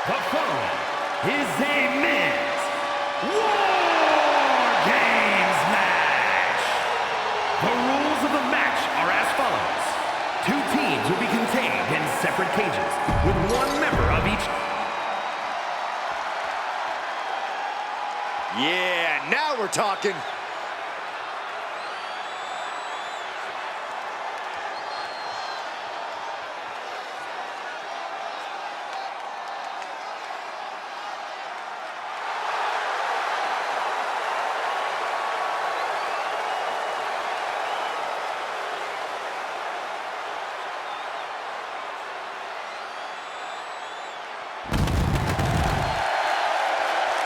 The following is a men's War Games match. The rules of the match are as follows. 2 teams will be contained in separate cages with 1 member of each. Yeah, now we're talking.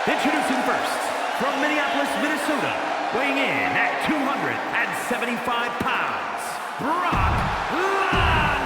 Introducing first, from Minneapolis, Minnesota, weighing in at 275 pounds, Brock Lesnar.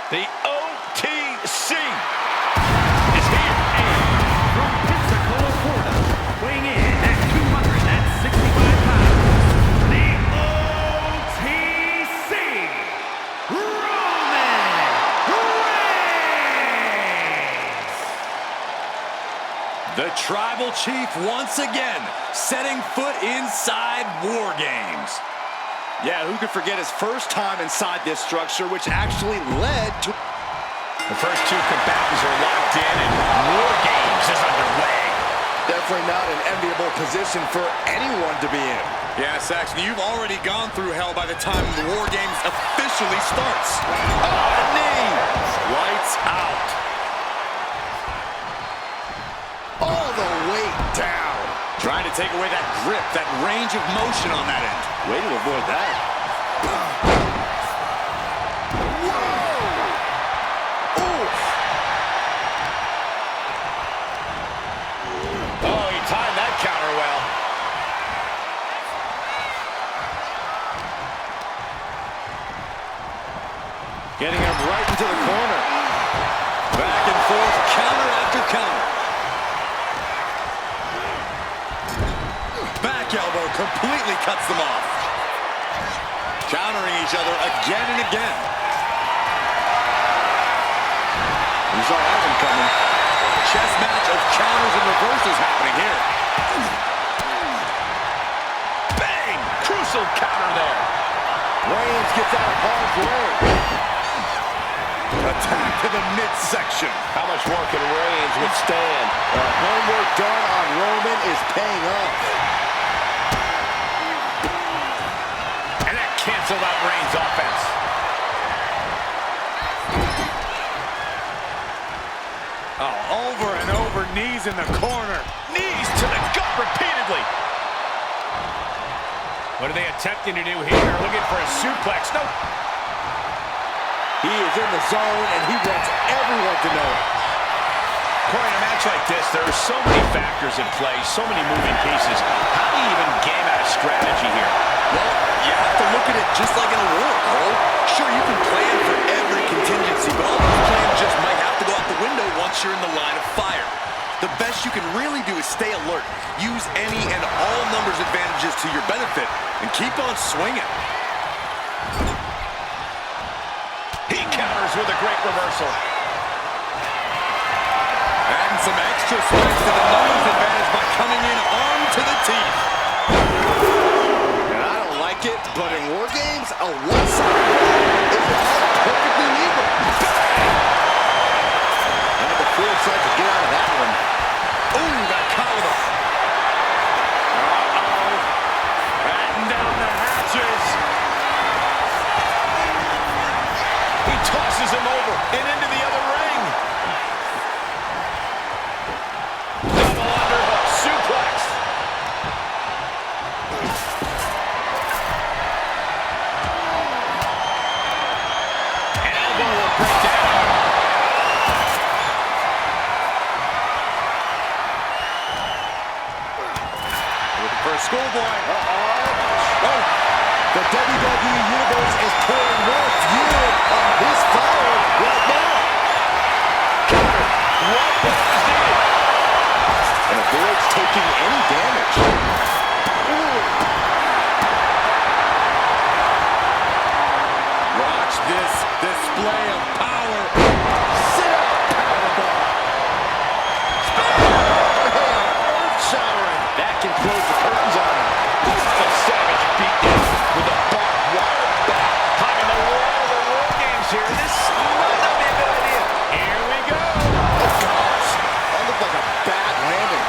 The OTC is here. From Pensacola, Florida, weighing in at 265 pounds, the OTC, Roman Reigns. The Tribal Chief once again setting foot inside War Games. Yeah, who could forget his first time inside this structure, which actually led to... The first 2 combatants are locked in and War Games is underway. Definitely not an enviable position for anyone to be in. Yeah, Saxon, you've already gone through hell by the time the War Games officially starts. Oh, a knee! Lights out. All the weight down. Trying to take away that grip, that range of motion on that end. Way to avoid that. Whoa! Oof! Oh, he timed that counter well. Getting him right into the corner. Back and forth, counter after counter. Back elbow completely cuts them off. Countering each other again and again. You saw that one coming. Chess match of counters and reversals happening here. Bang! Crucial counter there. Reigns gets out of harm's way. Attack to the midsection. How much more can Reigns withstand? The homework done on Roman is paying off. And that canceled out Reigns' offense. Oh, over and over, knees in the corner. Knees to the gut repeatedly. What are they attempting to do here? Looking for a suplex. No. He is in the zone, and he wants everyone to know it. Corey, in a match like this, there are so many factors in play, so many moving pieces. How do you even game out a strategy here? Well, you have to look at it just like in a war, Cole. Sure, you can plan for every contingency, but all those plans just might have to go out the window once you're in the line of fire. The best you can really do is stay alert, use any and all numbers advantages to your benefit, and keep on swinging. He counters with a great reversal. Adding some extra strength to the numbers advantage by coming in arm to the teeth. And I don't like it, but in War Games, a one-sided is perfectly legal. Had the foresight to get out of that one. Ooh, that collar. Uh-oh. Batten down the hatches. He tosses him over and into the other ring. schoolboy. Oh, the WWE Universe is pouring more fuel on his fire right now. What was needed? And avoids taking any damage. Watch this display of power. Sit up, powerbomb. Earth-shattering. That can close the curtains on him. This is a savage beatdown with a barbed wire bat. Climbing the wall of the War Games here. This might not be a good idea. Here we go. Oh, gosh. That looked like a bad landing.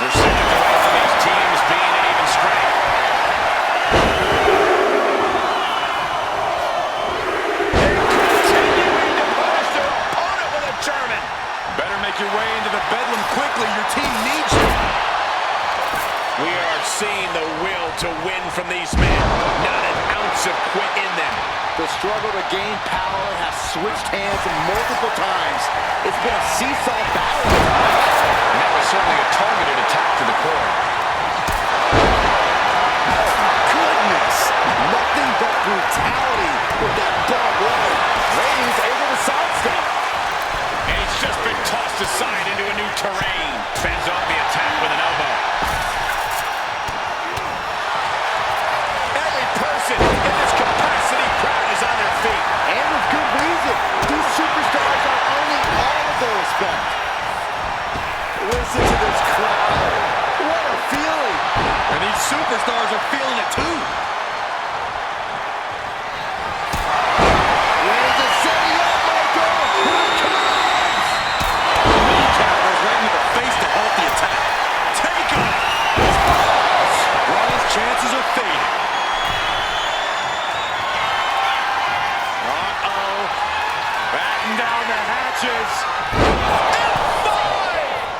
We're seconds away from these teams being at even strength. Better make your way into the bedlam quickly. Your team needs you. We are seeing the will to win from these men. Not an ounce of quit in them. The struggle to gain power has switched hands multiple times. It's been a seesaw battle. And that was certainly a targeted attack to the core. Goodness. Nothing but brutality with that barbed wire. Reigns able to sidestep. And he's just been tossed aside into a new terrain. Fends off the attack with an elbow. Every person in this capacity crowd is on their feet. And with good reason. These superstars are earning all of their respect. Listen to this crowd. What a feeling. And these superstars are feeling it too. Reigns is setting up, Michael. Here it comes. Knee counters right into the face to halt the attack. Take him. Bron's chances are fading. Uh-oh. Batten down the hatches. F5!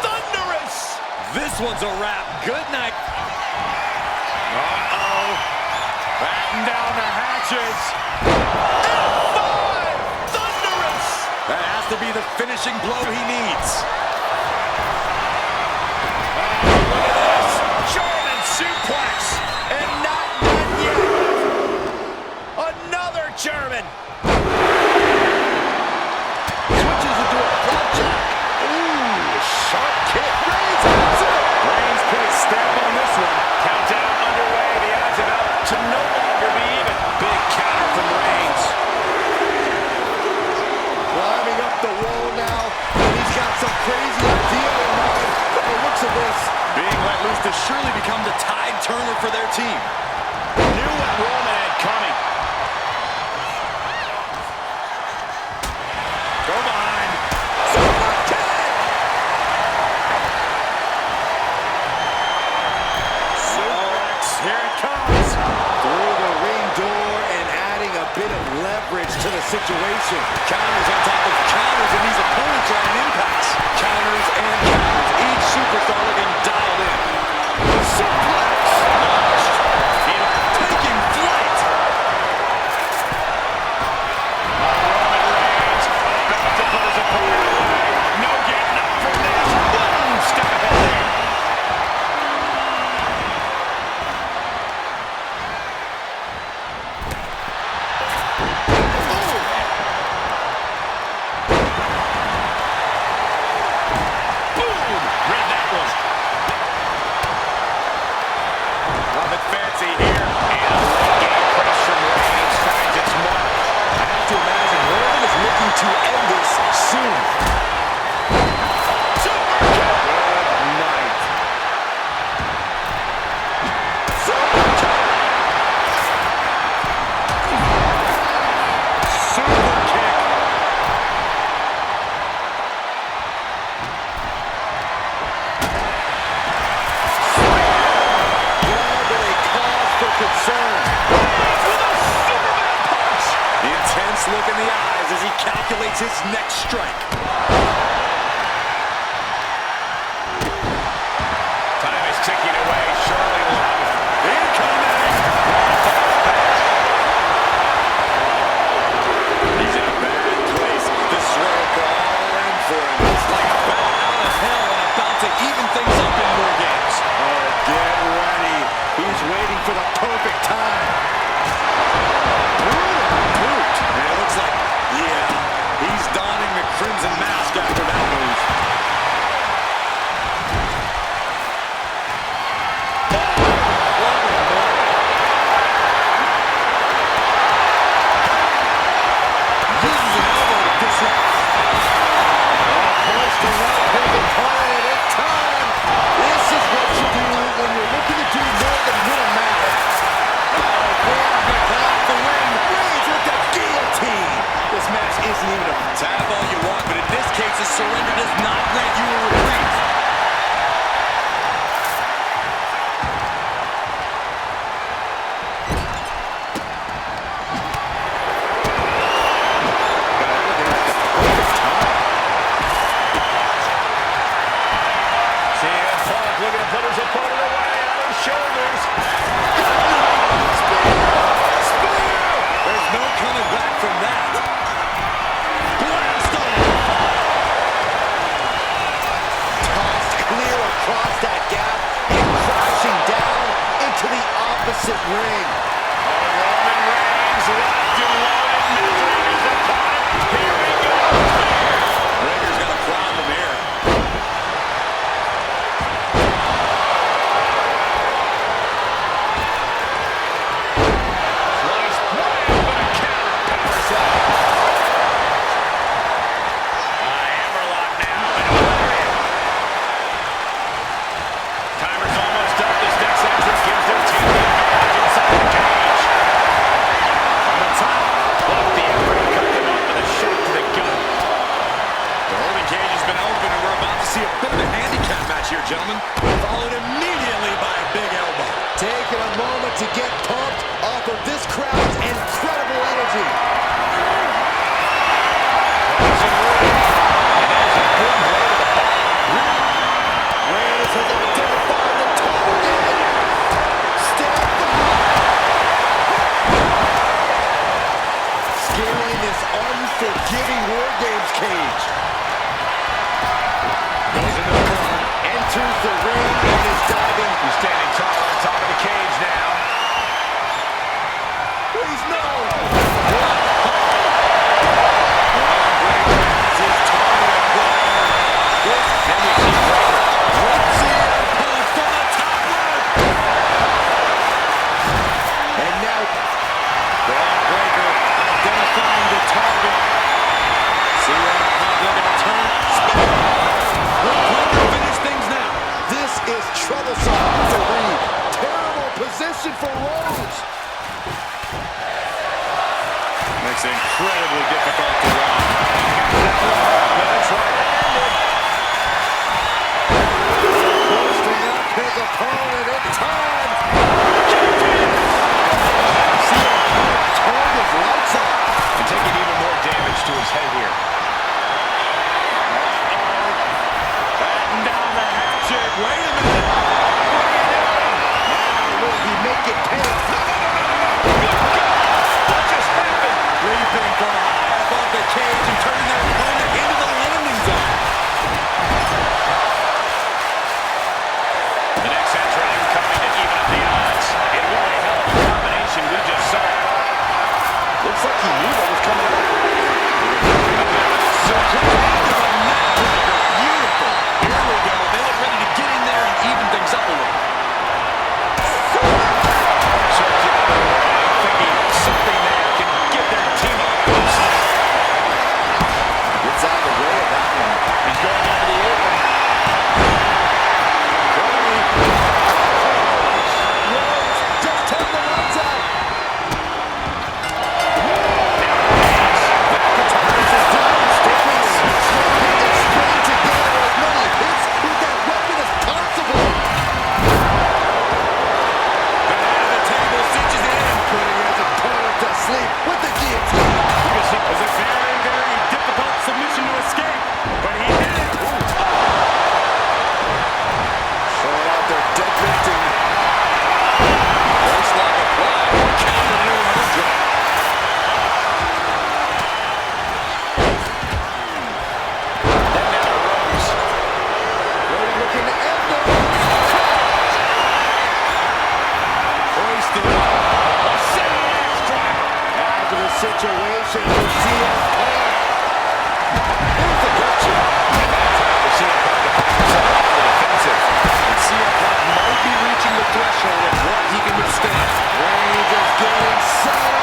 Thunderous! This one's a wrap. Good night. Uh-oh. Batten down the hatches. F5! Thunderous! That has to be the finishing blow he needs. Oh, look at this. German suplex. And not done yet. Another German. Switches into a flapjack. Ooh, sharp kick. Reigns hits it. Reigns put a stamp on this one. Countdown underway. The odds about to no longer be even. Big counter from Reigns. Climbing up the wall now. And he's got some crazy idea in mind. By the looks of this. Being let loose to surely become the tide turner for their team. Knew what Roman had coming. Go behind. Super kick! Suplex. Here it comes. Through the ring door and adding a bit of leverage to the situation. Counters on top of counters, and these opponents are on impacts. Counters and counters. Each superstar looking dialed in. Suplex. Launched. Taking flight. Roman Reigns about to put his opponent away. No getting up from this. Boom! Step ahead there. Boom! Read that one. Nothing fancy here. And a late game press from Reigns finds its mark. I have to imagine Roman is looking to end this soon. Super kick. Good night. Super kick. Super kick. Probably cause for concern. The intense look in the eyes as he calculates his next strike. Time is ticking away. Surely love. Incoming! He's in a bad place. The swerve all in for him. It's like a bat out of hell and about to even things up in more games. Oh, get ready. isn't even a tap all you want, but in this case, a surrender does not grant you a reprieve. Looking to put his opponent away on his shoulders. Spear! There's no coming back from that. Blast off! Tossed clear across that gap and crashing down into the opposite ring. Roman Reigns locked and loaded, measuring his opponent. Here we go. Brekker's got a problem here. Here, gentlemen, followed immediately by a big elbow. Taking a moment to get pumped off of this crowd's incredible energy. Reigns has identified the target. Step back. Scaling this unforgiving War Games cage. Goes into the corner. Enters the ring and is diving. He's standing tall on top of the cage now. Please no! Bron Brekker has his target acquired. This Then we see Brekker. drops in from the top rope. And now Bron Brekker identifying the target. CM Punk looking to turn. Spin. Will Brekker finish things now? This is troublesome for Reed. Terrible position for Rhodes. Makes it incredibly difficult to run. That's right-handed. Posting up his opponent in time. CM Punk turned his lights out. And taking even more damage to his head here. Batten down the hatchet. Wait a minute. Now will he make it pay? What just happened? Leaping from high above the cage and turning their opponent into the landing zone. The next entrant coming to even up the odds. It really helped the combination we just saw. Looks like he knew that was coming up. Beautiful. Here we go. They look ready to get in there and even things up a little. Check the other way, thinking something there can get their team a boost. Gets out of the way of that one. He's going into the apron. Rhodes just turned the lights out. McIntyre is demonstrating trying to string together as many hits with that weapon as possible. The head of the table cinches it in. Putting his opponent to sleep with the guillotine. It was a very, very difficult submission to escape, but he did it. Showing out their deadlifting. Waist lock applied. Counter into another drop. Then down to Rhodes. Really looking to end them. Hoisted up. A sitting axe drop. After the situation for CM Punk. Here's the gotcha. We're seeing Punk himself on the defensive. And CM Punk might be reaching the threshold of what he can withstand. Reigns is getting set up.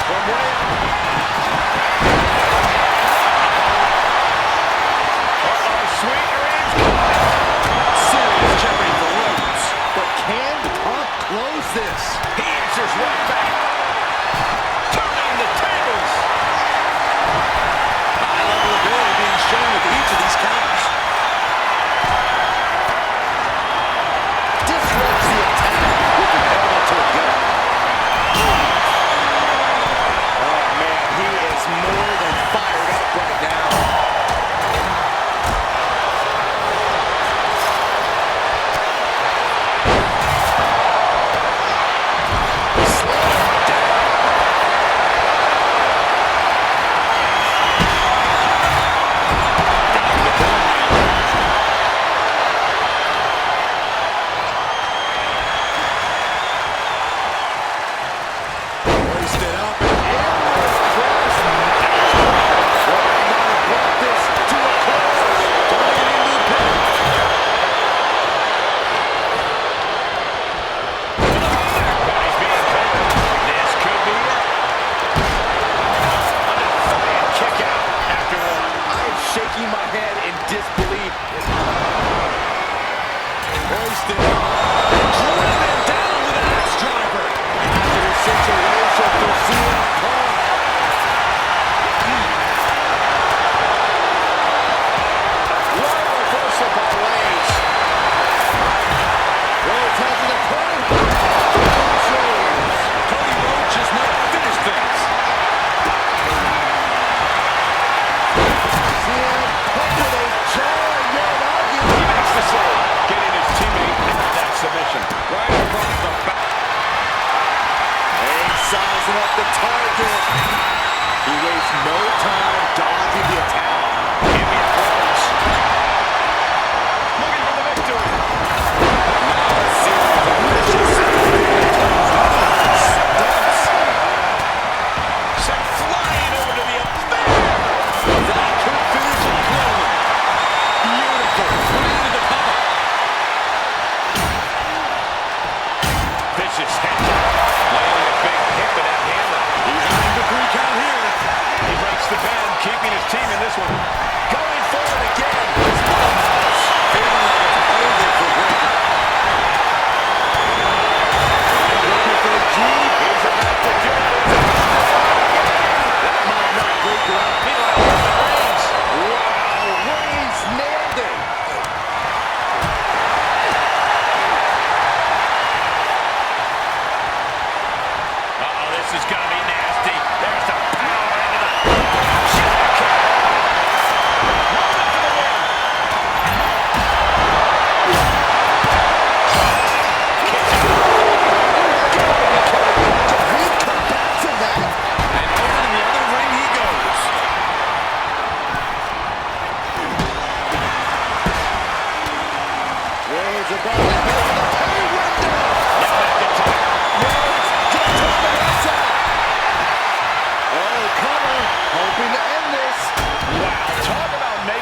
From way up. Uh-oh, sweet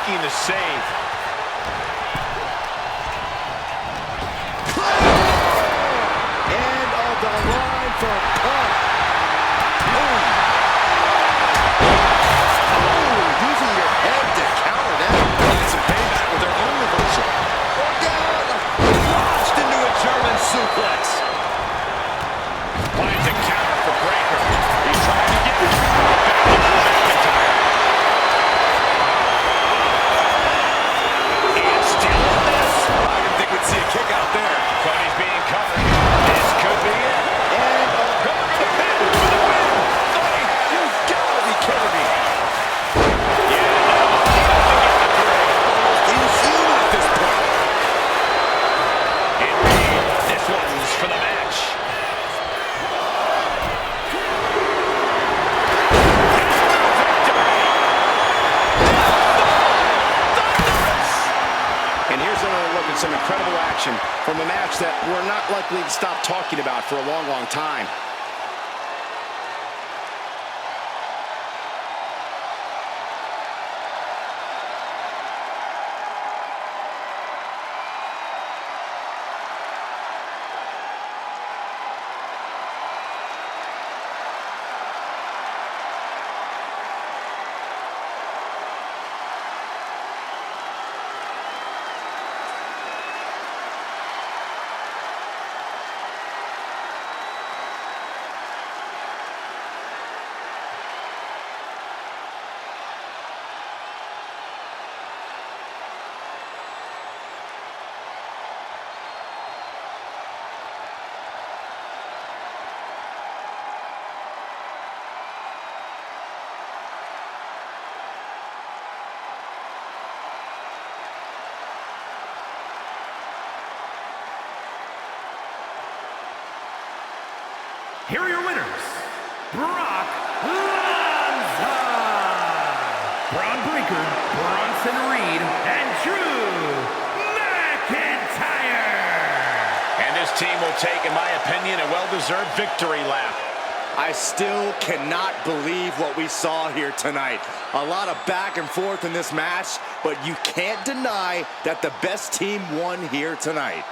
making the save. End of the line for Punk. Boom. Oh, using your head to counter that. Find some payback with their own reversal. Look out. Launched into a German suplex. Finds a counter for Brekker. He's trying to get it. Back into McIntyre. And still in this. I didn't think we'd see a kick out there. Cody's being covered. This could be it. And Going for the pin for the win. Cody, you've got to be kidding me. Yeah, no, he doesn't get the three. Almost inhuman at this point. And Reed, this one's for the match. And here's another look at some incredible action from a match that we're not likely to stop talking about for a long, long time. Here are your winners, Brock Lesnar, Brekker, Bronson Reed, and Drew McIntyre. And this team will take, in my opinion, a well-deserved victory lap. I still cannot believe what we saw here tonight. A lot of back and forth in this match, but you can't deny that the best team won here tonight.